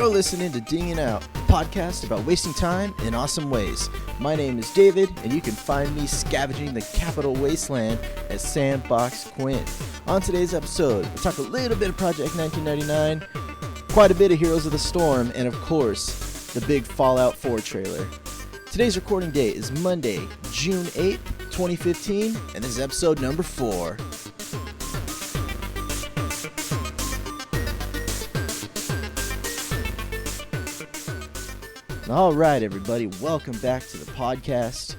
You're listening to Dinging Out, a podcast about wasting time in awesome ways. My name is David, and you can find me scavenging the capital wasteland at Sandbox Quinn. On today's episode, we'll talk a little bit of Project 1999, quite a bit of Heroes of the Storm, and of course, the big Fallout 4 trailer. Today's recording date is Monday, June 8th, 2015, and this is episode number 4. All right, everybody, welcome back to the podcast.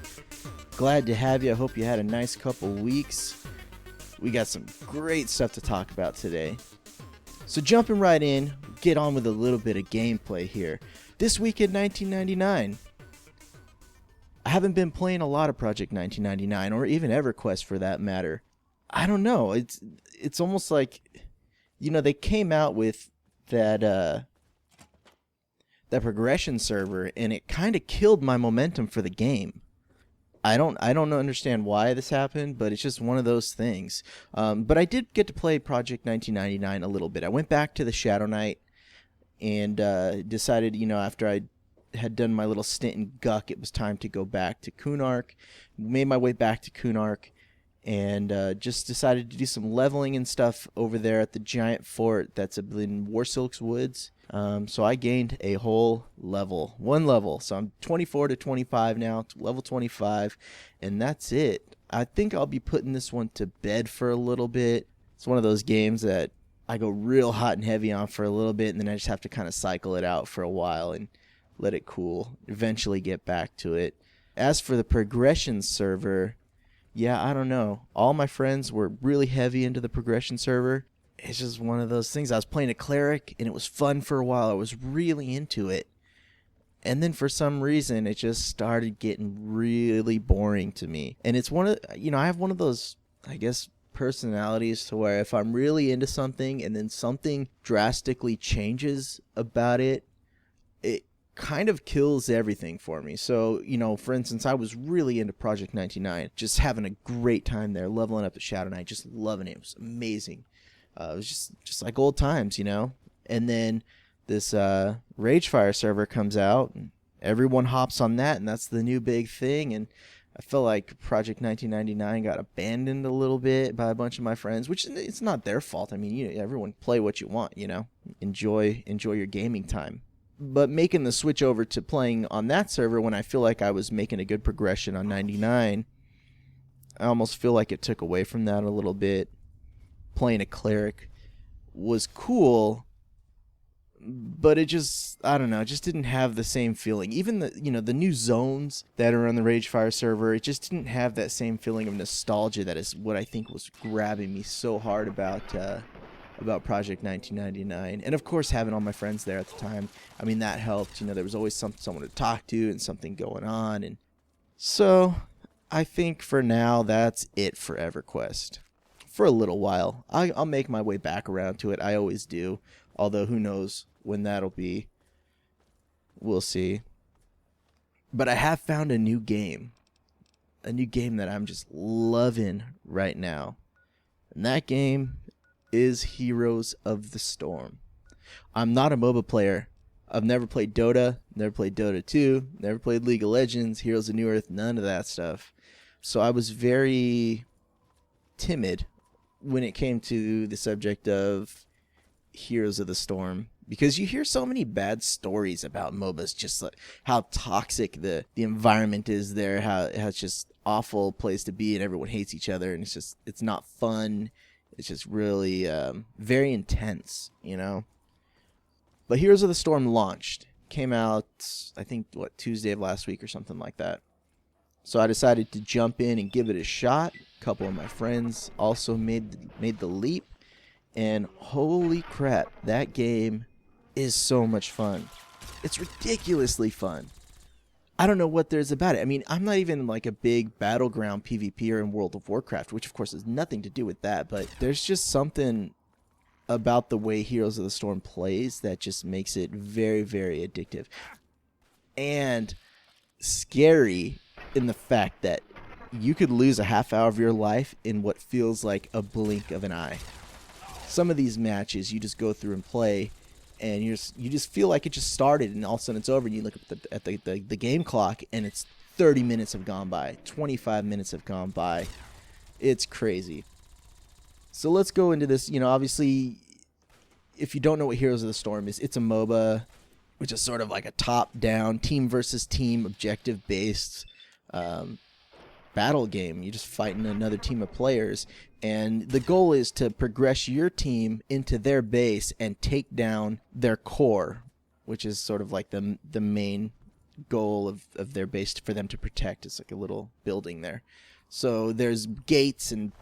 Glad to have you. I hope you had a nice couple weeks. We got some great stuff to talk about today. So jumping right in, get on with a little bit of gameplay here. This week in 1999, I haven't been playing a lot of Project 1999 or even EverQuest for that matter. I don't know. It's almost like, they came out with that progression server, and it kind of killed my momentum for the game. I don't understand why this happened, but it's just one of those things. But I did get to play Project 1999 a little bit. I went back to the Shadow Knight and decided, after I had done my little stint in Guck, it was time to go back to Kunark. Made my way back to Kunark and just decided to do some leveling and stuff over there at the giant fort that's in Warsilk's Woods. So I gained a whole level, one level. So I'm 24 to 25 now, level 25, and that's it. I think I'll be putting this one to bed for a little bit. It's one of those games that I go real hot and heavy on for a little bit, and then I just have to kind of cycle it out for a while and let it cool, eventually get back to it. As for the progression server, yeah, I don't know. All my friends were really heavy into the progression server. It's just one of those things. I was playing a cleric, and it was fun for a while. I was really into it. And then for some reason, it just started getting really boring to me. And it's one of, I have one of those, I guess, personalities to where if I'm really into something and then something drastically changes about it, it kind of kills everything for me. So, for instance, I was really into Project 99, just having a great time there, leveling up the Shadow Knight, just loving it. It was amazing. It was just like old times, And then this Ragefire server comes out, and everyone hops on that, and that's the new big thing. And I feel like Project 1999 got abandoned a little bit by a bunch of my friends, which it's not their fault. I mean, everyone play what you want, enjoy your gaming time. But making the switch over to playing on that server when I feel like I was making a good progression on 99, I almost feel like it took away from that a little bit. Playing a cleric was cool, but it just, I don't know, it just didn't have the same feeling. Even the new zones that are on the Ragefire server, it just didn't have that same feeling of nostalgia that is what I think was grabbing me so hard about Project 1999. And of course, having all my friends there at the time, I mean, that helped. There was always someone to talk to and something going on. And so I think for now, that's it for EverQuest. For a little while. I'll make my way back around to it. I always do. Although who knows when that'll be. We'll see. But I have found a new game. A new game that I'm just loving right now. And that game is Heroes of the Storm. I'm not a MOBA player. I've never played Dota. Never played Dota 2. Never played League of Legends. Heroes of New Earth. None of that stuff. So I was very timid when it came to the subject of Heroes of the Storm, because you hear so many bad stories about MOBAs, just like how toxic the environment is there, how it's just awful place to be and everyone hates each other, and it's not fun. It's just really very intense, But Heroes of the Storm launched, came out, I think, Tuesday of last week or something like that. So I decided to jump in and give it a shot. A couple of my friends also made the leap, and holy crap, that game is so much fun. It's ridiculously fun. I don't know what there's about it. I mean, I'm not even like a big battleground PvPer in World of Warcraft, which of course has nothing to do with that, but there's just something about the way Heroes of the Storm plays that just makes it very, very addictive. And scary in the fact that you could lose a half hour of your life in what feels like a blink of an eye. Some of these matches you just go through and play, and you just feel like it just started, and all of a sudden it's over, and you look at the game clock, and it's 30 minutes have gone by, 25 minutes have gone by. It's crazy. So let's go into this. Obviously, if you don't know what Heroes of the Storm is, it's a MOBA, which is sort of like a top-down, team versus team, objective-based battle game. You're just fighting another team of players, and the goal is to progress your team into their base and take down their core, which is sort of like the main goal of their base for them to protect. It's like a little building there. So there's gates and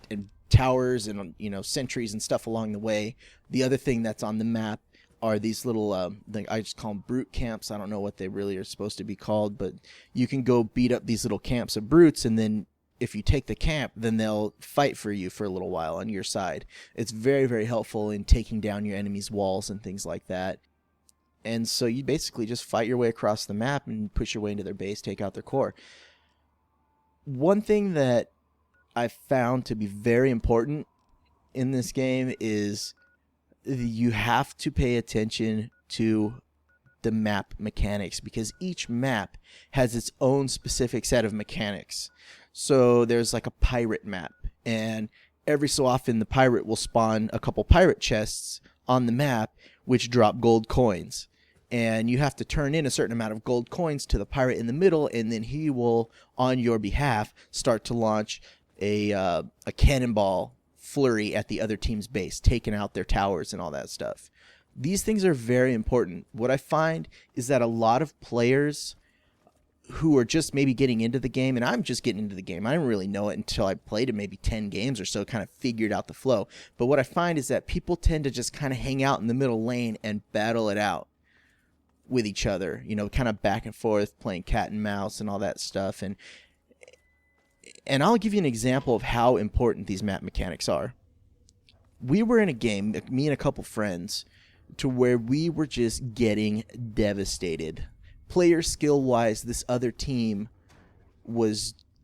towers and sentries and stuff along the way. The other thing that's on the map are these little I just call them brute camps. I don't know what they really are supposed to be called, but you can go beat up these little camps of brutes, and then if you take the camp, then they'll fight for you for a little while on your side. It's very, very helpful in taking down your enemy's walls and things like that. And so you basically just fight your way across the map and push your way into their base, take out their core. One thing that I found to be very important in this game is you have to pay attention to the map mechanics, because each map has its own specific set of mechanics. So there's like a pirate map, and every so often the pirate will spawn a couple pirate chests on the map which drop gold coins, and you have to turn in a certain amount of gold coins to the pirate in the middle, and then he will, on your behalf, start to launch a cannonball flurry at the other team's base, taking out their towers and all that stuff. These things are very important. What I find is that a lot of players who are just maybe getting into the game, and I'm just getting into the game, I didn't really know it until I played it maybe 10 games or so, kind of figured out the flow. But what I find is that people tend to just kind of hang out in the middle lane and battle it out with each other, kind of back and forth, playing cat and mouse and all that stuff. And I'll give you an example of how important these map mechanics are. We were in a game, me and a couple friends, to where we were just getting devastated. Player skill-wise, this other team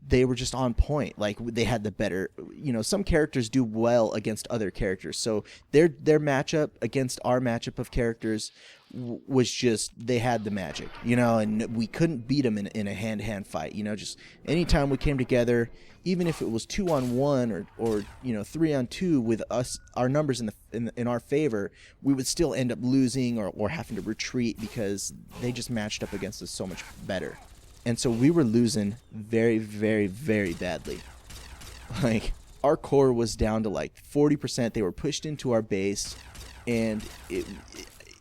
they were just on point. Like, they had the better, some characters do well against other characters. So their matchup against our matchup of characters was just, they had the magic, and we couldn't beat them in a hand-to-hand fight. Just anytime we came together, even if it was 2-on-1 or 3-on-2 with us, our numbers in our favor, we would still end up losing or having to retreat because they just matched up against us so much better. And so we were losing very, very, very badly. Like, our core was down to like 40%. They were pushed into our base, and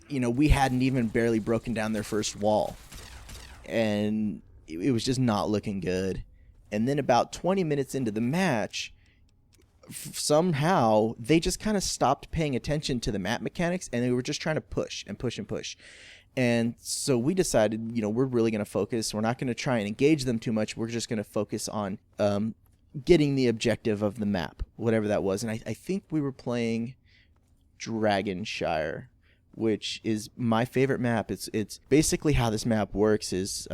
we hadn't even barely broken down their first wall, and it was just not looking good. And then about 20 minutes into the match, somehow they just kind of stopped paying attention to the map mechanics, and they were just trying to push and push and push. And so we decided, we're really going to focus. We're not going to try and engage them too much. We're just going to focus on getting the objective of the map, whatever that was. And I think we were playing Dragonshire, which is my favorite map. It's basically how this map works is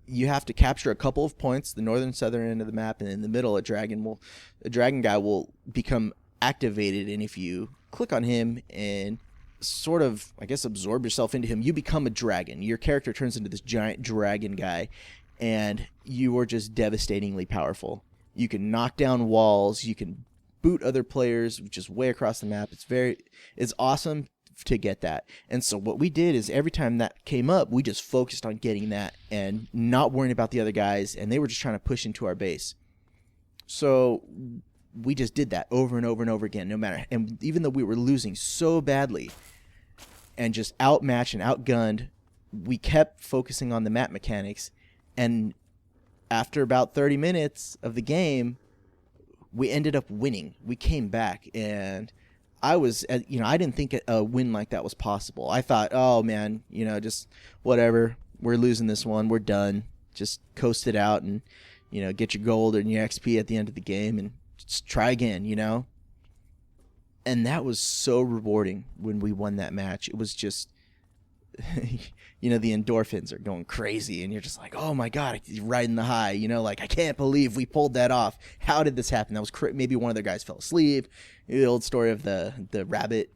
you have to capture a couple of points, the northern southern end of the map, and in the middle a dragon guy will become activated, and if you click on him and sort of, I guess, absorb yourself into him, you become a dragon. Your character turns into this giant dragon guy, and you are just devastatingly powerful. You can knock down walls, you can boot other players just way across the map. It's awesome to get that. And so what we did is every time that came up, we just focused on getting that and not worrying about the other guys, and they were just trying to push into our base. So we just did that over and over and over again, and even though we were losing so badly and just outmatched and outgunned, we kept focusing on the map mechanics. And after about 30 minutes of the game, we ended up winning. We came back, and I didn't think a win like that was possible. I thought, oh man, just whatever. We're losing this one. We're done. Just coast it out and, get your gold and your XP at the end of the game and just try again, And that was so rewarding when we won that match. It was just, the endorphins are going crazy, and you're just like, oh my God, you're riding the high, like, I can't believe we pulled that off. How did this happen? That was maybe one of their guys fell asleep. The old story of the rabbit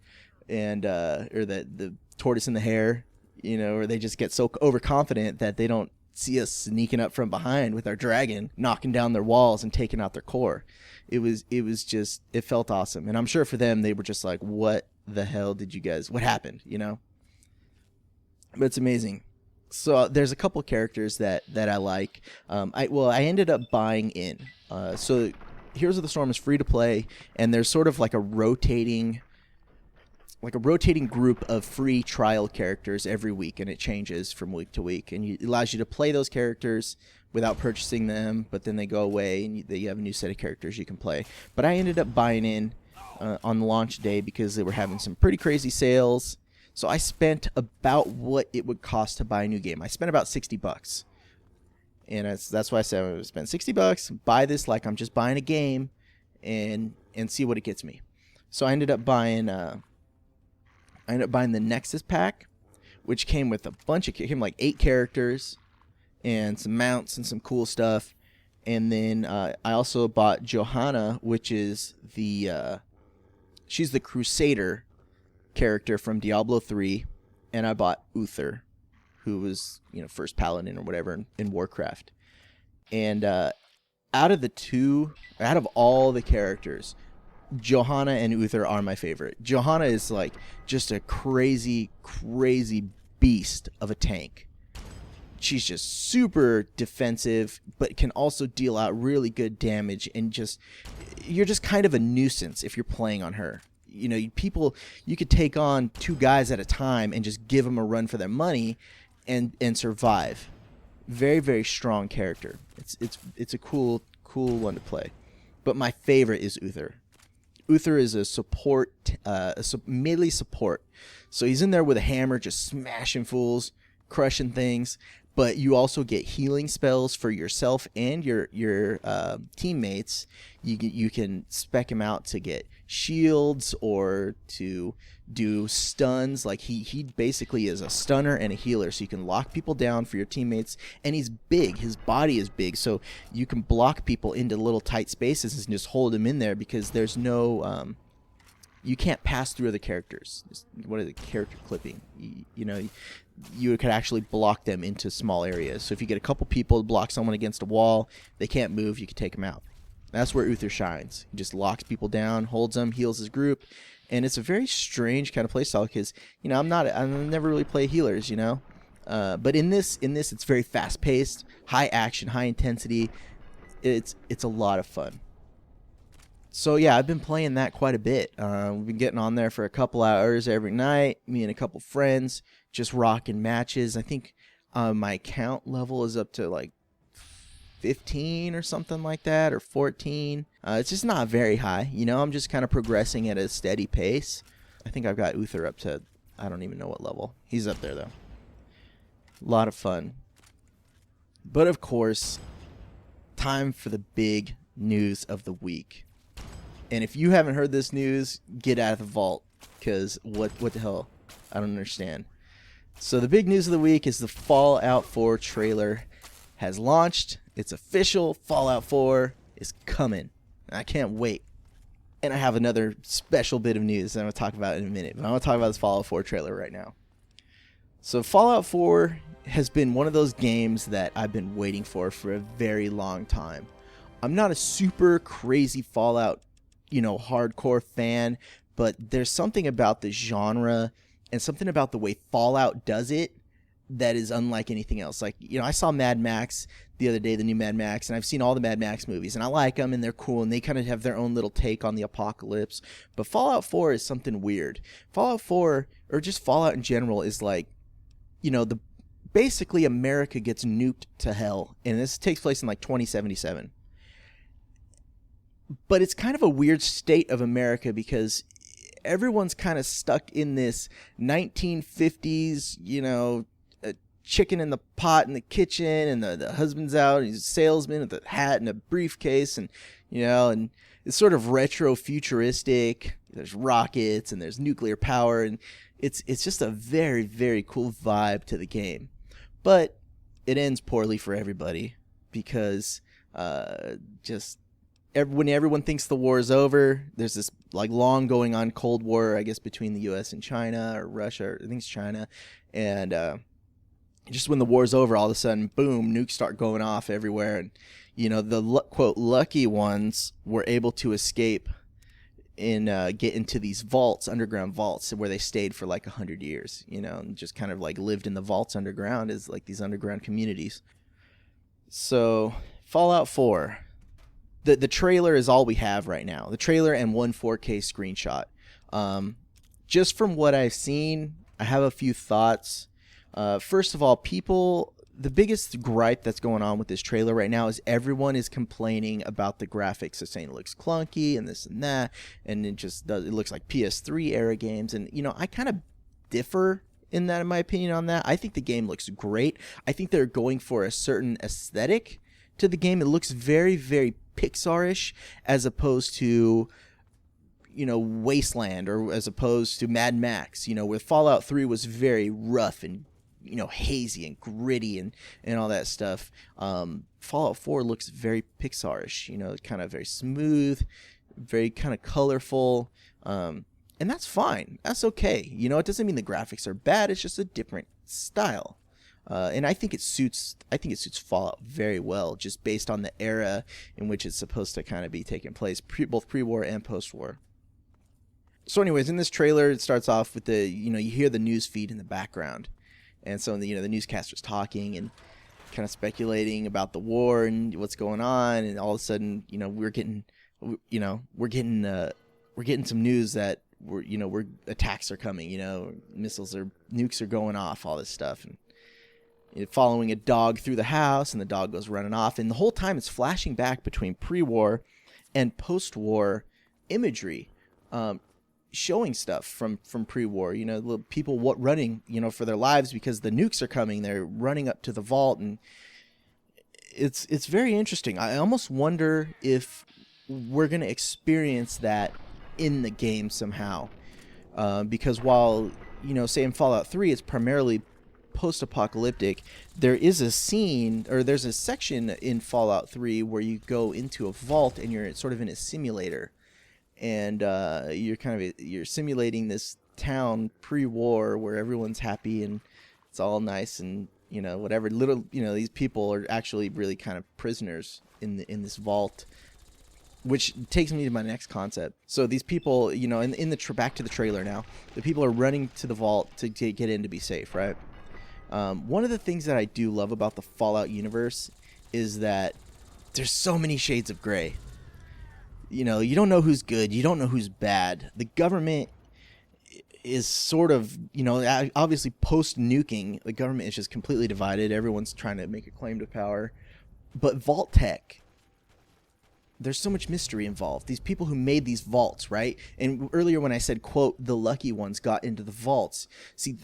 and or the tortoise and the hare, or they just get so overconfident that they don't see us sneaking up from behind with our dragon, knocking down their walls and taking out their core. It was just, it felt awesome. And I'm sure for them, they were just like, what the hell did you guys, what happened, But it's amazing. So there's a couple characters that I like. I ended up buying in. So Heroes of the Storm is free to play, and there's sort of like a rotating group of free trial characters every week, and it changes from week to week, and it allows you to play those characters without purchasing them, but then they go away and you have a new set of characters you can play. But I ended up buying in on the launch day because they were having some pretty crazy sales. So I spent about what it would cost to buy a new game. I spent about $60. And that's why I said I would spend $60, buy this like I'm just buying a game, and see what it gets me. So I ended up buying the Nexus pack, which came with like 8 characters and some mounts and some cool stuff. And then I also bought Johanna, which is she's the Crusader character from Diablo 3, and I bought Uther, who was first paladin or whatever in Warcraft. And out of all the characters, Johanna and Uther are my favorite. Johanna is like just a crazy beast of a tank. She's just super defensive, but can also deal out really good damage, and you're just kind of a nuisance if you're playing on her. You could take on 2 guys at a time and just give them a run for their money and survive. Very, very strong character. It's a cool one to play. But my favorite is Uther. Uther is a support, melee support. So he's in there with a hammer, just smashing fools, crushing things. But you also get healing spells for yourself and your teammates. You can spec him out to get shields or to do stuns. Like he basically is a stunner and a healer, so you can lock people down for your teammates. And he's big. His body is big, so you can block people into little tight spaces and just hold them in there because there's no you can't pass through other characters. What is it? Character clipping. You could actually block them into small areas. So if you get a couple people to block someone against a wall, they can't move, you can take them out. That's where Uther shines. He just locks people down, holds them, heals his group, and it's a very strange kind of playstyle because I never really play healers, but in this it's very fast paced, high action, high intensity. It's a lot of fun. So yeah, I've been playing that quite a bit. We've been getting on there for a couple hours every night. Me and a couple friends just rocking matches. I think my account level is up to like 15 or something like that, or 14. It's just not very high. I'm just kind of progressing at a steady pace. I think I've got Uther up to, I don't even know what level. He's up there though. A lot of fun. But of course, time for the big news of the week. And if you haven't heard this news, get out of the vault, because what the hell? I don't understand. So the big news of the week is the Fallout 4 trailer has launched. It's official. Fallout 4 is coming. I can't wait. And I have another special bit of news that I'm going to talk about in a minute. But I want to talk about this Fallout 4 trailer right now. So Fallout 4 has been one of those games that I've been waiting for a very long time. I'm not a super crazy Fallout hardcore fan, but there's something about the genre and something about the way Fallout does it that is unlike anything else. Like, I saw Mad Max the other day, the new Mad Max, and I've seen all the Mad Max movies, and I like them, and they're cool, and they kind of have their own little take on the apocalypse. But Fallout 4 is something weird. Fallout 4, or just Fallout in general, is like, basically America gets nuked to hell, and this takes place in like 2077. But it's kind of a weird state of America because everyone's kind of stuck in this 1950s, chicken in the pot in the kitchen, and the husband's out, and he's a salesman with a hat and a briefcase, and and it's sort of retro futuristic. There's rockets and there's nuclear power, and it's just a very, very cool vibe to the game. But it ends poorly for everybody because just when everyone thinks the war is over, there's this like long going on Cold War, I guess, between the U.S. and China or Russia, or I think it's China, and just when the war's over, all of a sudden, boom, nukes start going off everywhere, and the quote lucky ones were able to escape and get into these vaults, underground vaults, where they stayed for like 100 years, and just kind of like lived in the vaults underground as like these underground communities. So Fallout 4. The trailer is all we have right now. The trailer and one 4K screenshot. Just from what I've seen, I have a few thoughts. First of all, the biggest gripe that's going on with this trailer right now is everyone is complaining about the graphics. They're saying it looks clunky and this and that, and it looks like PS3 era games. And, I kind of differ in my opinion on that. I think the game looks great. I think they're going for a certain aesthetic to the game. It looks very, very Pixar-ish as opposed to Wasteland, or as opposed to Mad Max, where Fallout 3 was very rough and hazy and gritty and all that stuff. Fallout 4 looks very Pixar-ish, kind of very smooth, very kind of colorful, and that's fine. That's okay. It doesn't mean the graphics are bad. It's just a different style. And I think it suits Fallout very well, just based on the era in which it's supposed to kind of be taking place, both pre-war and post-war. So anyways, in this trailer, it starts off with you hear the news feed in the background. And so the newscaster's talking and kind of speculating about the war and what's going on. And all of a sudden, we're getting some news that we're attacks are coming, nukes are going off, all this stuff. And following a dog through the house, and the dog goes running off, and the whole time it's flashing back between pre-war and post-war imagery, showing stuff from pre-war. People running, for their lives because the nukes are coming. They're running up to the vault, and it's very interesting. I almost wonder if we're gonna experience that in the game somehow, because while say in Fallout 3 it's primarily post-apocalyptic, there's a section in Fallout 3 where you go into a vault and you're sort of in a simulator, and you're simulating this town pre-war where everyone's happy and it's all nice and whatever. These people are actually really kind of prisoners in this vault, which takes me to my next concept. So these people, back to the trailer now, the people are running to the vault to get in to be safe, right? One of the things that I do love about the Fallout universe is that there's so many shades of gray. You don't know who's good, you don't know who's bad. The government is sort of, obviously post-nuking, the government is just completely divided. Everyone's trying to make a claim to power. But Vault Tech, there's so much mystery involved. These people who made these vaults, right? And earlier when I said, quote, the lucky ones got into the vaults. See,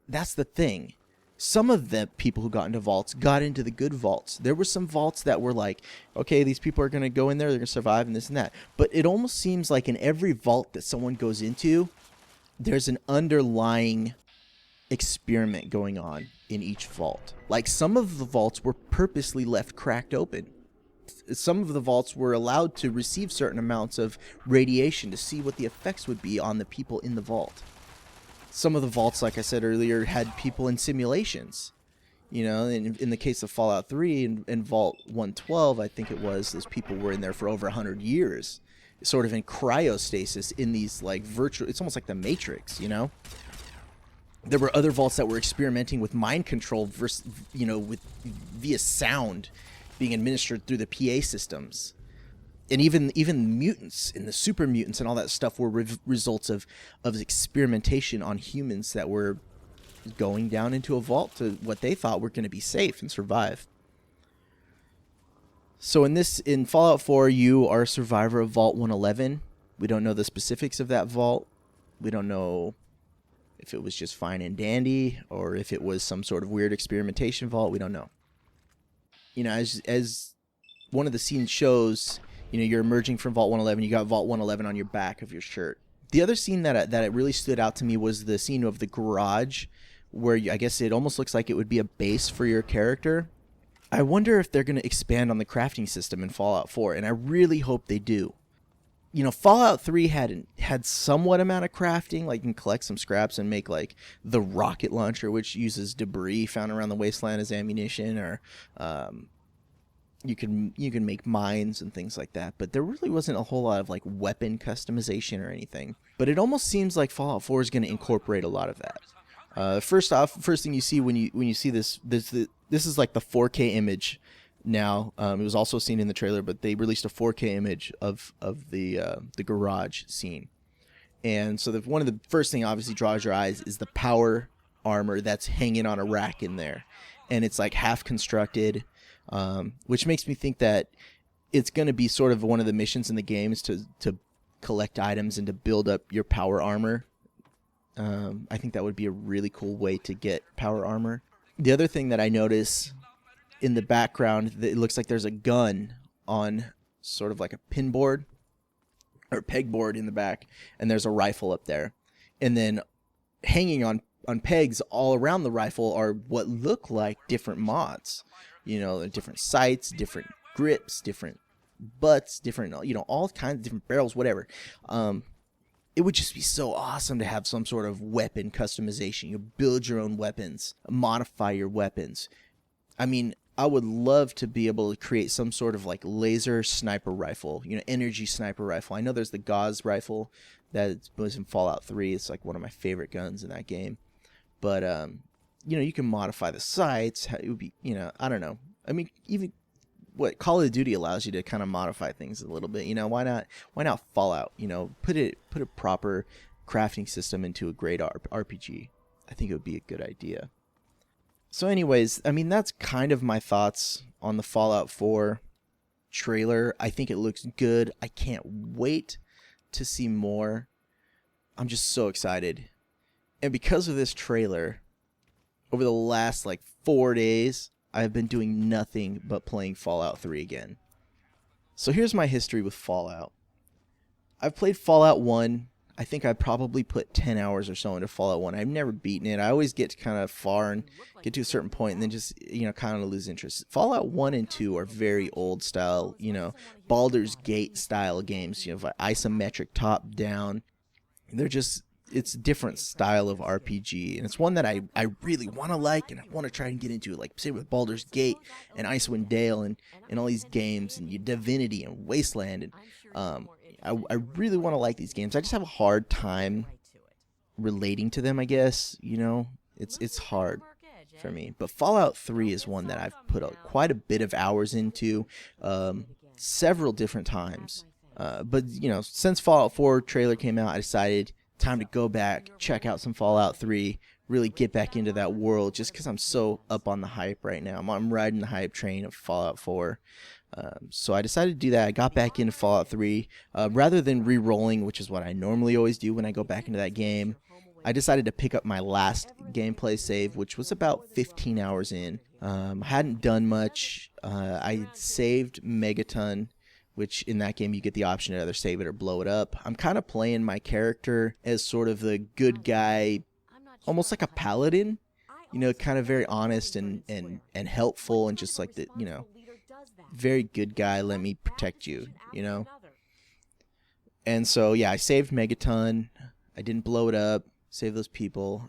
that's the thing. Some of the people who got into vaults got into the good vaults. There were some vaults that were like, okay, these people are going to go in there, they're going to survive and this and that. But it almost seems like in every vault that someone goes into, there's an underlying experiment going on in each vault. Like some of the vaults were purposely left cracked open. Some of the vaults were allowed to receive certain amounts of radiation to see what the effects would be on the people in the vault. Some of the vaults, like I said earlier, had people in simulations. In the case of Fallout 3 and Vault 112, I think it was, those people were in there for over 100 years, sort of in cryostasis in these like virtual, it's almost like the Matrix, There were other vaults that were experimenting with mind control versus, via sound being administered through the PA systems. And even mutants and the super mutants and all that stuff were results of experimentation on humans that were going down into a vault to what they thought were going to be safe and survive. So in Fallout 4, you are a survivor of Vault 111. We don't know the specifics of that vault. We don't know if it was just fine and dandy or if it was some sort of weird experimentation vault. We don't know. As one of the scenes shows, you're emerging from Vault 111. You got Vault 111 on your back of your shirt. The other scene that it really stood out to me was the scene of the garage, where I guess it almost looks like it would be a base for your character. I wonder if they're going to expand on the crafting system in Fallout 4, and I really hope they do. You know, Fallout 3 had somewhat amount of crafting, like you can collect some scraps and make like the rocket launcher, which uses debris found around the wasteland as ammunition, or you can make mines and things like that. But there really wasn't a whole lot of like weapon customization or anything. But it almost seems like Fallout 4 is going to incorporate a lot of that. First thing you see when you see this is like the 4K image now. It was also seen in the trailer, but they released a 4K image of the garage scene. And so one of the first thing obviously draws your eyes is the power armor that's hanging on a rack in there, and it's like half constructed, which makes me think that it's going to be sort of one of the missions in the game is to collect items and to build up your power armor. I think that would be a really cool way to get power armor. The other thing that I notice in the background, it looks like there's a gun on sort of like a pinboard or pegboard in the back, and there's a rifle up there. And then hanging on pegs all around the rifle are what look like different mods. You know, different sights, different grips, different butts, different, you know, all kinds of different barrels, whatever. It would just be so awesome to have some sort of weapon customization. You build your own weapons, modify your weapons. I mean, I would love to be able to create some sort of like laser sniper rifle, you know, energy sniper rifle. I know there's the Gauss rifle that was in Fallout 3. It's like one of my favorite guns in that game. But, you know, you can modify the sights. It would be, you know, I don't know. I mean, even what Call of Duty allows you to kind of modify things a little bit. You know, why not Fallout? You know, put a proper crafting system into a great RPG. I think it would be a good idea. So anyways, I mean, that's kind of my thoughts on the Fallout 4 trailer. I think it looks good. I can't wait to see more. I'm just so excited. And because of this trailer, over the last like 4 days, I've been doing nothing but playing Fallout 3 again. So here's my history with Fallout. I've played Fallout 1. I think I probably put 10 hours or so into Fallout 1. I've never beaten it. I always get kind of far and get to a certain point and then just, you know, kind of lose interest. Fallout 1 and 2 are very old style, you know, Baldur's Gate style games, you know, isometric top down. They're just, it's a different style of RPG, and it's one that I really want to like, and I want to try and get into, like, say, with Baldur's Gate and Icewind Dale and all these games, and Divinity and Wasteland, and I really want to like these games. I just have a hard time relating to them, I guess. You know, it's hard for me. But Fallout 3 is one that I've put quite a bit of hours into, several different times. But, you know, since Fallout 4 trailer came out, I decided time to go back, check out some Fallout 3, really get back into that world, just because I'm so up on the hype right now. I'm riding the hype train of Fallout 4. So I decided to do that. I got back into Fallout 3. Rather than re-rolling, which is what I normally always do when I go back into that game, I decided to pick up my last gameplay save, which was about 15 hours in. I hadn't done much. I saved Megaton, which in that game you get the option to either save it or blow it up. I'm kind of playing my character as sort of the good guy, almost like a paladin, you know, kind of very honest and helpful, and just like the, you know, very good guy, let me protect you, you know. And so, yeah, I saved Megaton. I didn't blow it up, save those people.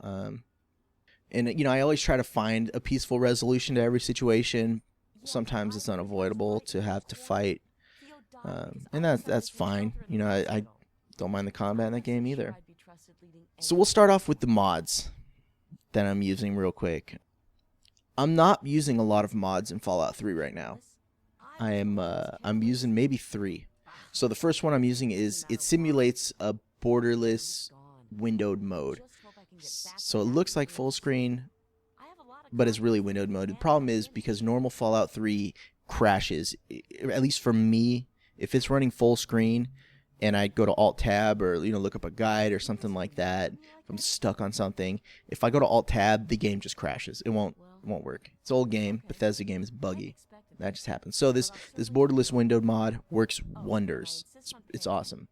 And, you know, I always try to find a peaceful resolution to every situation. Sometimes it's unavoidable to have to fight. And that's fine. You know, I don't mind the combat in that game either. So we'll start off with the mods that I'm using real quick. I'm not using a lot of mods in Fallout 3 right now. I'm using maybe 3. So the first one I'm using is it simulates a borderless windowed mode. So it looks like full screen, but it's really windowed mode. The problem is because normal Fallout 3 crashes, at least for me. If it's running full screen and I go to Alt-Tab or, you know, look up a guide or something like that, if I'm stuck on something, if I go to Alt-Tab, the game just crashes. It won't work. It's an old game. Bethesda game is buggy. That just happens. So this borderless windowed mod works wonders. It's awesome.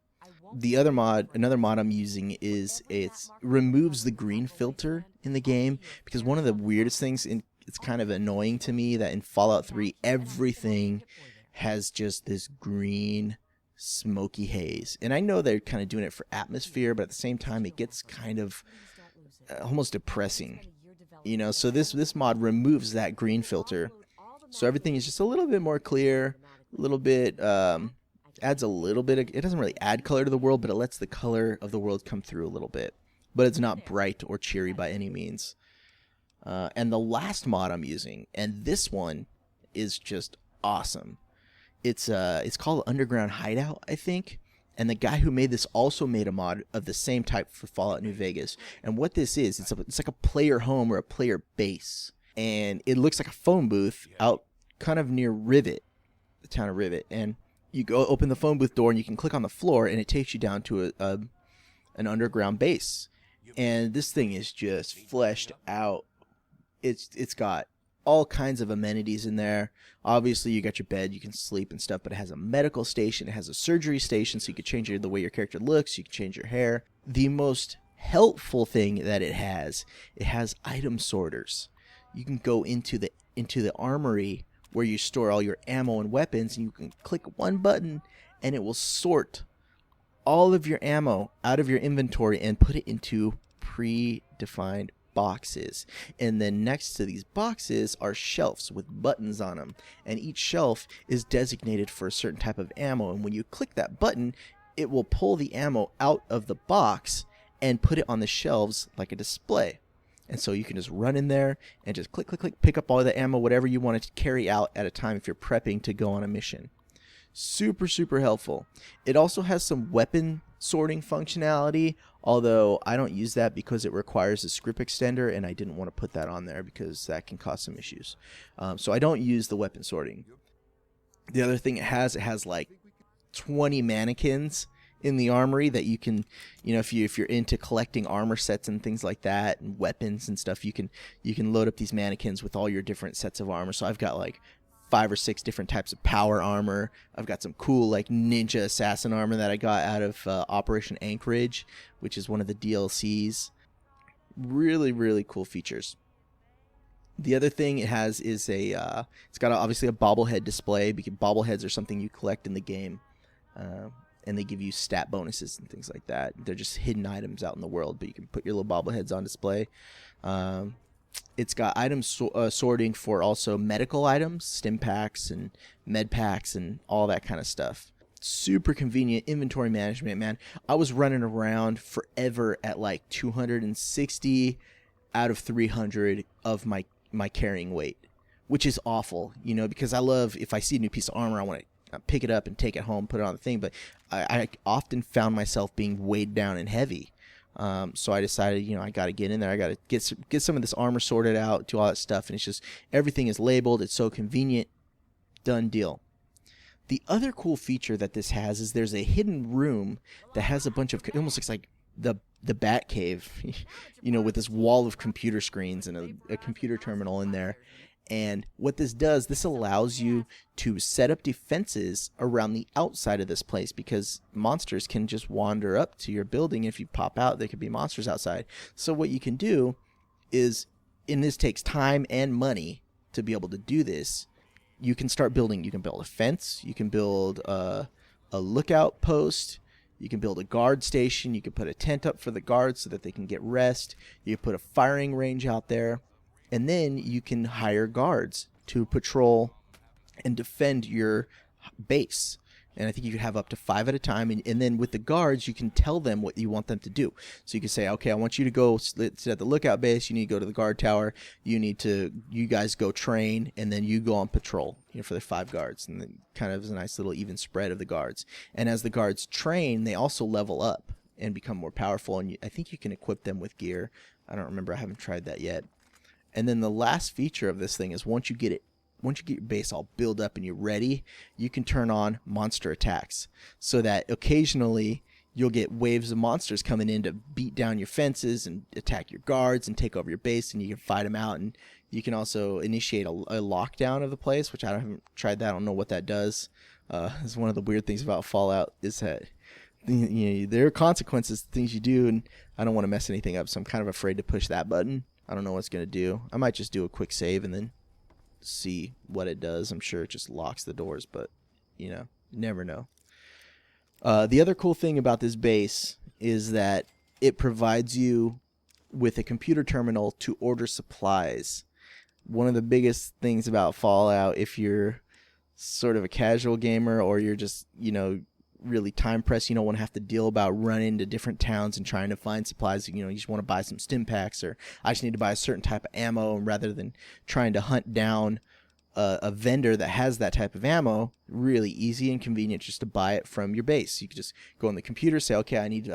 Another mod I'm using is it removes the green filter in the game, because one of the weirdest things it's kind of annoying to me that in Fallout 3 everything has just this green smoky haze. And I know they're kind of doing it for atmosphere, but at the same time it gets kind of almost depressing. So this mod removes that green filter. So everything is just a little bit more clear, a little bit adds a little bit of, it doesn't really add color to the world, but it lets the color of the world come through a little bit. But it's not bright or cheery by any means. And the last mod I'm using, and this one is just awesome. It's called Underground Hideout, I think. And the guy who made this also made a mod of the same type for Fallout New Vegas. And what this is, it's like a player home or a player base. And it looks like a phone booth out kind of near Rivet, the town of Rivet. And you go open the phone booth door and you can click on the floor and it takes you down to an underground base. And this thing is just fleshed out. It's got all kinds of amenities in there. Obviously, you got your bed, you can sleep and stuff, but it has a medical station, it has a surgery station, so you can change the way your character looks, you can change your hair. The most helpful thing that it has item sorters. You can go into the armory where you store all your ammo and weapons, and you can click one button, and it will sort all of your ammo out of your inventory and put it into predefined boxes. And then next to these boxes are shelves with buttons on them, and each shelf is designated for a certain type of ammo, and when you click that button it will pull the ammo out of the box and put it on the shelves like a display. And so you can just run in there and just click, pick up all the ammo, whatever you want to carry out at a time if you're prepping to go on a mission. Super, super helpful. It also has some weapon sorting functionality, although I don't use that because it requires a script extender, and I didn't want to put that on there because that can cause some issues. So I don't use the weapon sorting. The other thing it has like 20 mannequins in the armory that you can, if you're into collecting armor sets and things like that and weapons and stuff, you can load up these mannequins with all your different sets of armor. So I've got like 5 or 6 different types of power armor. I've got some cool like ninja assassin armor that I got out of Operation Anchorage, which is one of the DLCs. Really, really cool features. The other thing it has is it's got obviously a bobblehead display, because bobbleheads are something you collect in the game. And they give you stat bonuses and things like that. They're just hidden items out in the world, but you can put your little bobbleheads on display. It's got item sorting for also medical items, stim packs and med packs and all that kind of stuff. Super convenient inventory management, man. I was running around forever at like 260 out of 300 of my carrying weight, which is awful, because I love, if I see a new piece of armor, I want to pick it up and take it home, put it on the thing, but I often found myself being weighed down and heavy. So I decided, I got to get in there. I got to get some of this armor sorted out, do all that stuff. And it's just, everything is labeled. It's so convenient. Done deal. The other cool feature that this has is there's a hidden room that has a bunch of, it almost looks like the Bat Cave, with this wall of computer screens and a computer terminal in there. And what this does, this allows you to set up defenses around the outside of this place, because monsters can just wander up to your building. If you pop out, there could be monsters outside. So what you can do is, and this takes time and money to be able to do this, you can start building. You can build a fence. You can build a lookout post. You can build a guard station. You can put a tent up for the guards so that they can get rest. You can put a firing range out there. And then you can hire guards to patrol and defend your base. And I think you could have up to 5 at a time. And then with the guards, you can tell them what you want them to do. So you can say, okay, I want you to go sit at the lookout base. You need to go to the guard tower. You guys go train, and then you go on patrol, for the 5 guards. And then kind of is a nice little even spread of the guards. And as the guards train, they also level up and become more powerful. And I think you can equip them with gear. I don't remember. I haven't tried that yet. And then the last feature of this thing is once you get your base all built up and you're ready, you can turn on monster attacks, so that occasionally you'll get waves of monsters coming in to beat down your fences and attack your guards and take over your base, and you can fight them out. And you can also initiate a lockdown of the place, which I haven't tried that. I don't know what that does. It's one of the weird things about Fallout is that there are consequences to things you do, and I don't want to mess anything up, so I'm kind of afraid to push that button. I don't know what's going to do. I might just do a quick save and then see what it does. I'm sure it just locks the doors, but, you know, never know. The other cool thing about this base is that it provides you with a computer terminal to order supplies. One of the biggest things about Fallout, if you're sort of a casual gamer or you're just, you know, really time pressed, you don't want to have to deal about running to different towns and trying to find supplies. You know, you just want to buy some stim packs, or I just need to buy a certain type of ammo, and rather than trying to hunt down a vendor that has that type of ammo, really easy and convenient just to buy it from your base. You can just go on the computer, say, okay, I need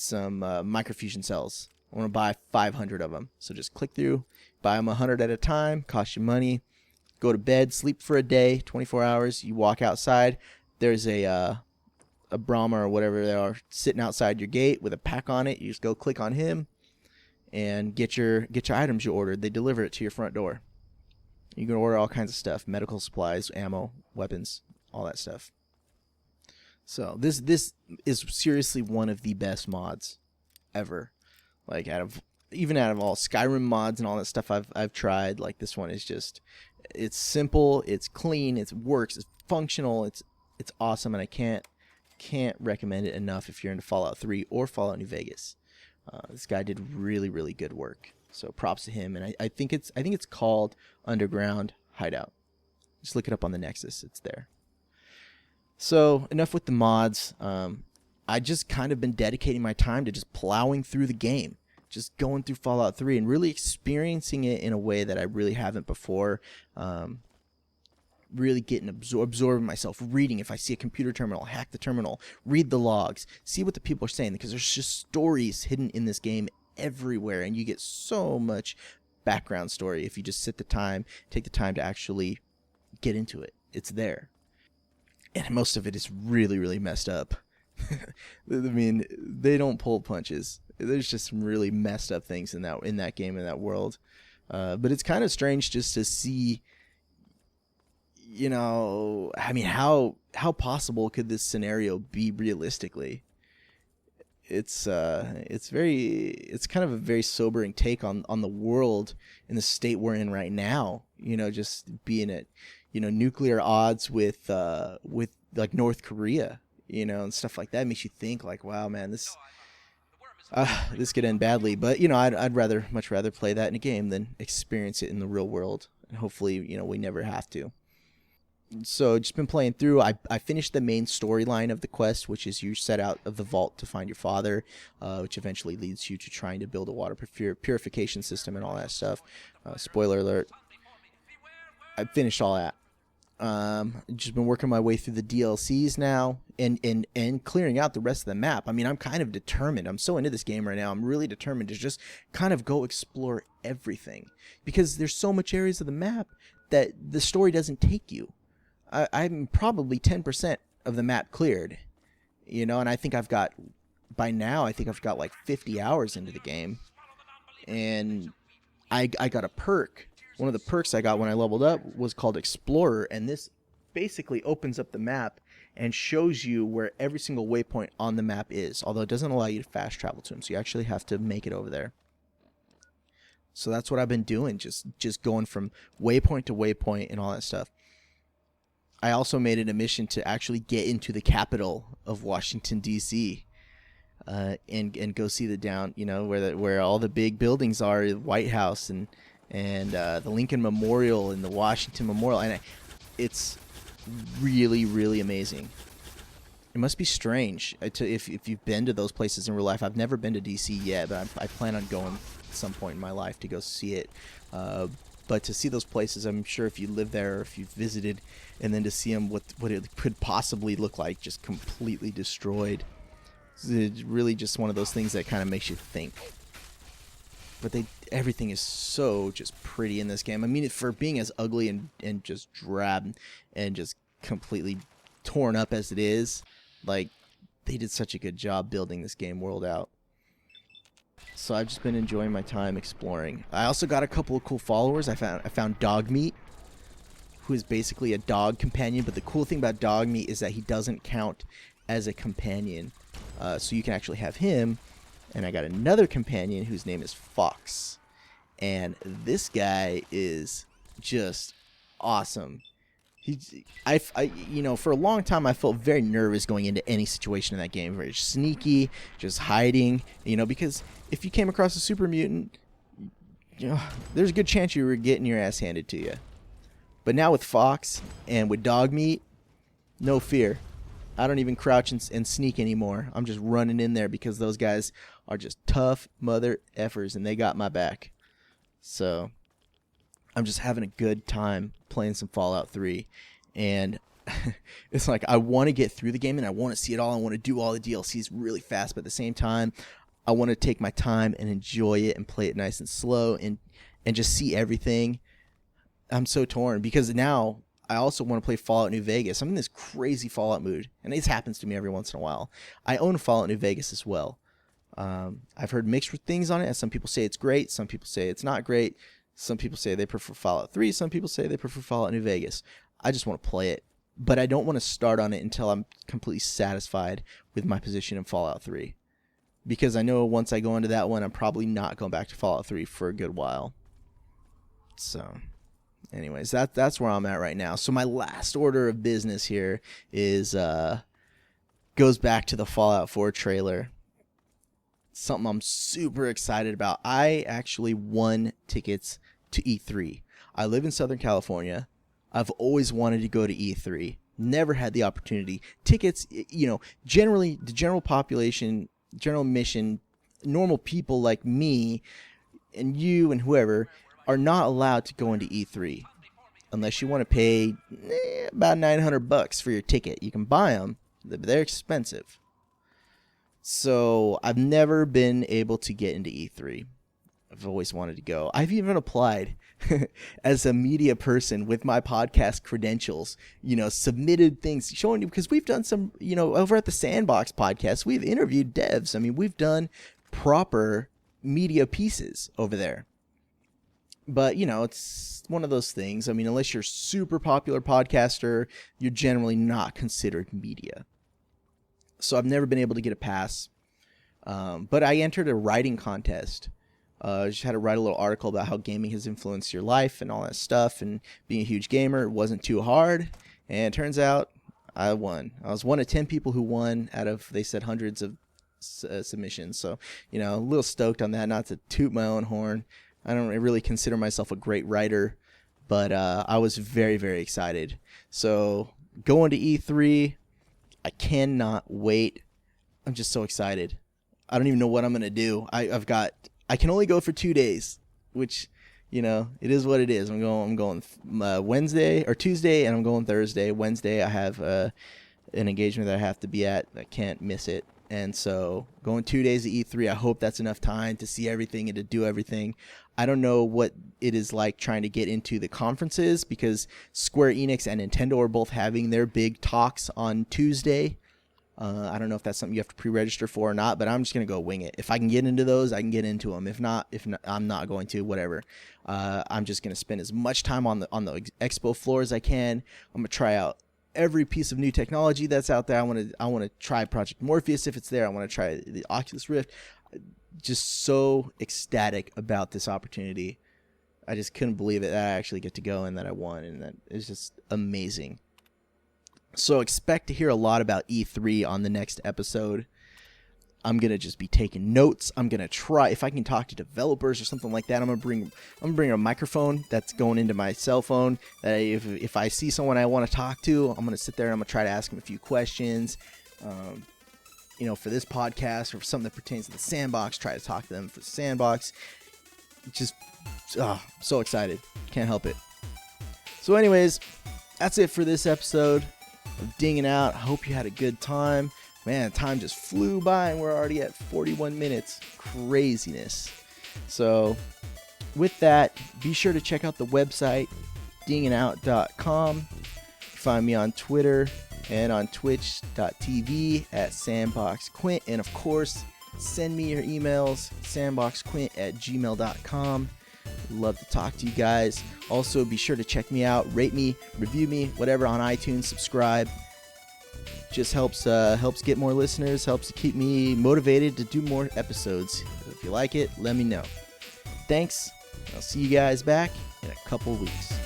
some microfusion cells. I want to buy 500 of them. So just click through, buy them 100 at a time, cost you money. Go to bed, sleep for a day, 24 hours. You walk outside. There's a Brahma or whatever they are sitting outside your gate with a pack on it. You just go click on him and get your items you ordered. They deliver it to your front door. You can order all kinds of stuff, medical supplies, ammo, weapons, all that stuff. So this is seriously one of the best mods ever. Like even out of all Skyrim mods and all that stuff I've tried, like this one is just, it's simple, it's clean, it works, it's functional, it's awesome, and I can't recommend it enough if you're into Fallout 3 or Fallout New Vegas. This guy did really, really good work. So props to him, and I think it's called Underground Hideout. Just look it up on the Nexus, it's there. So enough with the mods. I just kind of been dedicating my time to just plowing through the game, just going through Fallout 3 and really experiencing it in a way that I really haven't before. Really getting absorbing myself, reading. If I see a computer terminal, hack the terminal, read the logs, see what the people are saying, because there's just stories hidden in this game everywhere, and you get so much background story if you just take the time to actually get into it. It's there, and most of it is really, really messed up. I mean, they don't pull punches. There's just some really messed up things in that game, in that world. But it's kind of strange just to see, you know, I mean, how possible could this scenario be realistically? It's kind of a very sobering take on the world in the state we're in right now. You know, just being at, you know, nuclear odds with like North Korea, you know, and stuff like that. It makes you think like, wow, man, this could end badly. But, you know, I'd much rather play that in a game than experience it in the real world. And hopefully, you know, we never have to. So just been playing through. I finished the main storyline of the quest, which is you set out of the vault to find your father, which eventually leads you to trying to build a water purification system and all that stuff. Spoiler alert. I finished all that. Just been working my way through the DLCs now and clearing out the rest of the map. I mean, I'm kind of determined. I'm so into this game right now. I'm really determined to just kind of go explore everything, because there's so much areas of the map that the story doesn't take you. I'm probably 10% of the map cleared, you know, and I think I've got like 50 hours into the game, and I got a perk. One of the perks I got when I leveled up was called Explorer, and this basically opens up the map and shows you where every single waypoint on the map is, although it doesn't allow you to fast travel to them, so you actually have to make it over there. So that's what I've been doing, just going from waypoint to waypoint and all that stuff. I also made it a mission to actually get into the capital of Washington, D.C., and go see where all the big buildings are, the White House and the Lincoln Memorial and the Washington Memorial, and it's really, really amazing. It must be strange if you've been to those places in real life. I've never been to D.C. yet, but I plan on going at some point in my life to go see it. But to see those places, I'm sure if you live there or if you've visited, and then to see them, what it could possibly look like, just completely destroyed. It's really just one of those things that kind of makes you think. But everything is so just pretty in this game. I mean, for being as ugly and just drab and just completely torn up as it is, like, they did such a good job building this game world out. So I've just been enjoying my time exploring. I also got a couple of cool followers. I found Dogmeat, who is basically a dog companion. But the cool thing about Dogmeat is that he doesn't count as a companion. So you can actually have him and I got another companion whose name is Fox. And this guy is just awesome. For a long time, I felt very nervous going into any situation in that game. Very sneaky, just hiding, because if you came across a super mutant, there's a good chance you were getting your ass handed to you. But now with Fox and with dog meat, no fear. I don't even crouch and sneak anymore. I'm just running in there because those guys are just tough mother effers and they got my back. So I'm just having a good time playing some Fallout 3. And it's like I want to get through the game and I want to see it all. I want to do all the DLCs really fast. But at the same time, I want to take my time and enjoy it and play it nice and slow and just see everything. I'm so torn because now I also want to play Fallout New Vegas. I'm in this crazy Fallout mood, and this happens to me every once in a while. I own Fallout New Vegas as well. I've heard mixed things on it. Some people say it's great. Some people say it's not great. Some people say they prefer Fallout 3. Some people say they prefer Fallout New Vegas. I just want to play it, but I don't want to start on it until I'm completely satisfied with my position in Fallout 3. Because I know once I go into that one, I'm probably not going back to Fallout 3 for a good while. So, anyways, that's where I'm at right now. So my last order of business here is goes back to the Fallout 4 trailer. Something I'm super excited about. I actually won tickets to E3. I live in Southern California. I've always wanted to go to E3. Never had the opportunity. Tickets, generally the general population, general mission, normal people like me and you and whoever are not allowed to go into E3 unless you want to pay about $900 for your ticket. You can buy them, but they're expensive. So I've never been able to get into E3. I've always wanted to go. I've even applied as a media person with my podcast credentials, submitted things showing you, because we've done some, over at the Sandbox podcast, we've interviewed devs. I mean, we've done proper media pieces over there. But, it's one of those things. I mean, unless you're a super popular podcaster, you're generally not considered media. So I've never been able to get a pass. But I entered a writing contest. Just had to write a little article about how gaming has influenced your life and all that stuff. And being a huge gamer, it wasn't too hard. And it turns out I won. I was one of 10 people who won out of, they said, hundreds of submissions. So, a little stoked on that. Not to toot my own horn. I don't really consider myself a great writer. But I was very, very excited. So going to E3... I cannot wait. I'm just so excited. I don't even know what I'm going to do. I can only go for 2 days, which, it is what it is. I'm going Wednesday or Tuesday, and I'm going Thursday. Wednesday, I have an engagement that I have to be at. I can't miss it. And so going 2 days to E3, I hope that's enough time to see everything and to do everything. I don't know what it is like trying to get into the conferences because Square Enix and Nintendo are both having their big talks on Tuesday. I don't know if that's something you have to pre-register for or not, but I'm just going to go wing it. If I can get into those, I can get into them. If not, I'm not going to, whatever. I'm just going to spend as much time on the expo floor as I can. I'm going to try out every piece of new technology that's out there. I want to try Project Morpheus if it's there. I want to try the Oculus Rift. Just so ecstatic about this opportunity. I just couldn't believe it that I actually get to go and that I won, and that is just amazing. So expect to hear a lot about E3 on the next episode. I'm gonna just be taking notes. I'm gonna try if I can talk to developers or something like that. I'm gonna bring a microphone that's going into my cell phone. That if I see someone I want to talk to, I'm gonna sit there and I'm gonna try to ask them a few questions. For this podcast or for something that pertains to the Sandbox, try to talk to them for the Sandbox. Just so excited. Can't help it. So anyways, that's it for this episode of Dinging Out. I hope you had a good time. Man, time just flew by and we're already at 41 minutes. Craziness. So with that, be sure to check out the website, dingingout.com. Find me on Twitter and on twitch.tv at sandboxquint. And of course, send me your emails, sandboxquint@gmail.com. Love to talk to you guys. Also, be sure to check me out, rate me, review me, whatever on iTunes, subscribe. Just helps get more listeners, helps to keep me motivated to do more episodes. If you like it, let me know. Thanks. I'll see you guys back in a couple weeks.